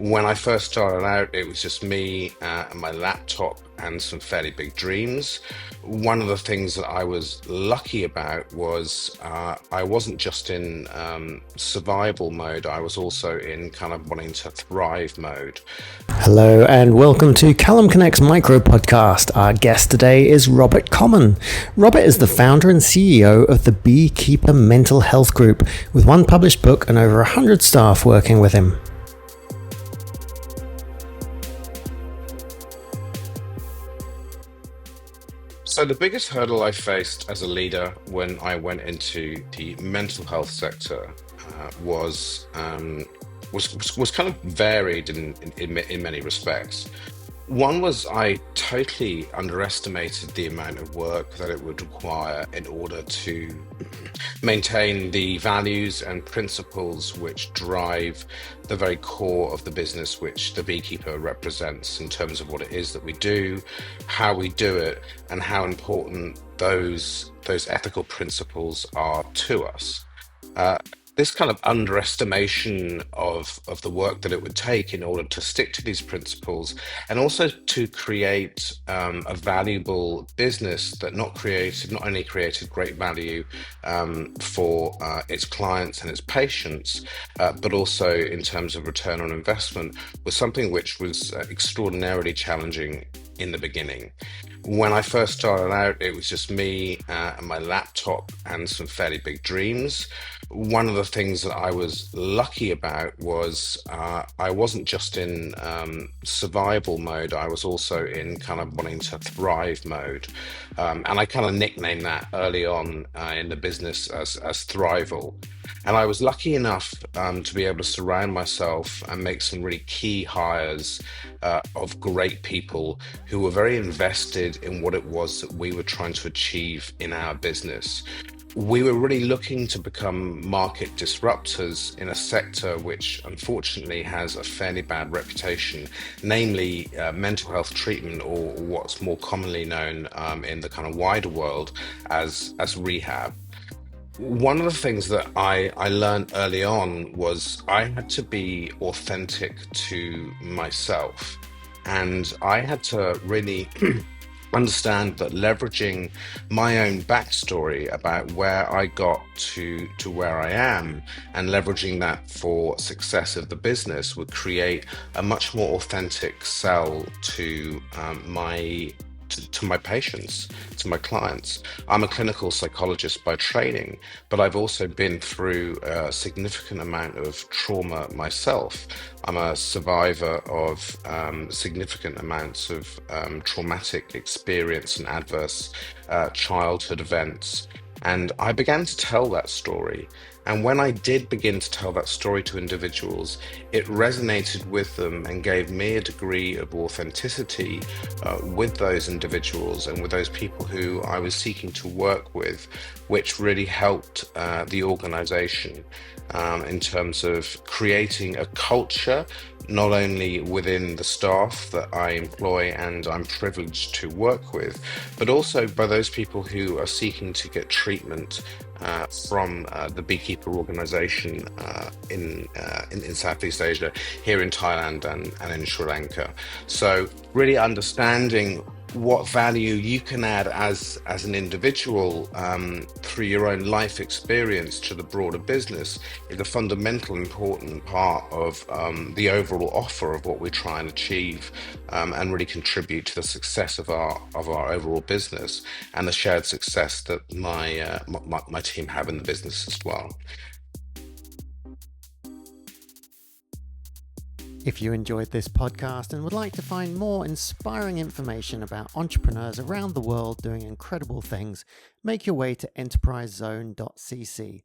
When I first started out, it was just me and my laptop and some fairly big dreams. One of the things that I was lucky about was I wasn't just in survival mode, I was also in kind of wanting to thrive mode. Hello and welcome to CallumConnects Micro-Podcast. Our guest today is Robert Common. Robert is the founder and CEO of the Beekeeper Mental Health Group, with one published book and over 100 staff working with him. So the biggest hurdle I faced as a leader when I went into the mental health sector was kind of varied in many respects. One was I totally underestimated the amount of work that it would require in order to maintain the values and principles which drive the very core of the business which the beekeeper represents, in terms of what it is that we do, how we do it, and how important those ethical principles are to us. This kind of underestimation of the work that it would take in order to stick to these principles, and also to create a valuable business that not only created great value for its clients and its patients, but also in terms of return on investment, was something which was extraordinarily challenging in the beginning. When I first started out, it was just me and my laptop and some fairly big dreams. One of the things that I was lucky about was I wasn't just in survival mode, I was also in kind of wanting to thrive mode. And I kind of nicknamed that early on in the business as Thrival. And I was lucky enough to be able to surround myself and make some really key hires of great people who were very invested in what it was that we were trying to achieve in our business. We were really looking to become market disruptors in a sector which unfortunately has a fairly bad reputation, namely mental health treatment, or what's more commonly known in the kind of wider world as rehab. One of the things that I learned early on was I had to be authentic to myself. And I had to really understand that leveraging my own backstory about where I got to where I am, and leveraging that for success of the business, would create a much more authentic sell to my patients, to my clients. I'm a clinical psychologist by training, but I've also been through a significant amount of trauma myself. I'm a survivor of significant amounts of traumatic experience and adverse childhood events. And I began to tell that story. And when I did begin to tell that story to individuals, it resonated with them and gave me a degree of authenticity with those individuals and with those people who I was seeking to work with, which really helped the organization in terms of creating a culture, not only within the staff that I employ and I'm privileged to work with, but also by those people who are seeking to get treatment from the Beekeeper organization in Southeast Asia, here in Thailand and in Sri Lanka. So really understanding what value you can add as an individual through your own life experience to the broader business is a fundamental important part of the overall offer of what we try and achieve, and really contribute to the success of our overall business, and the shared success that my team have in the business as well. If you enjoyed this podcast and would like to find more inspiring information about entrepreneurs around the world doing incredible things, make your way to enterprisezone.cc.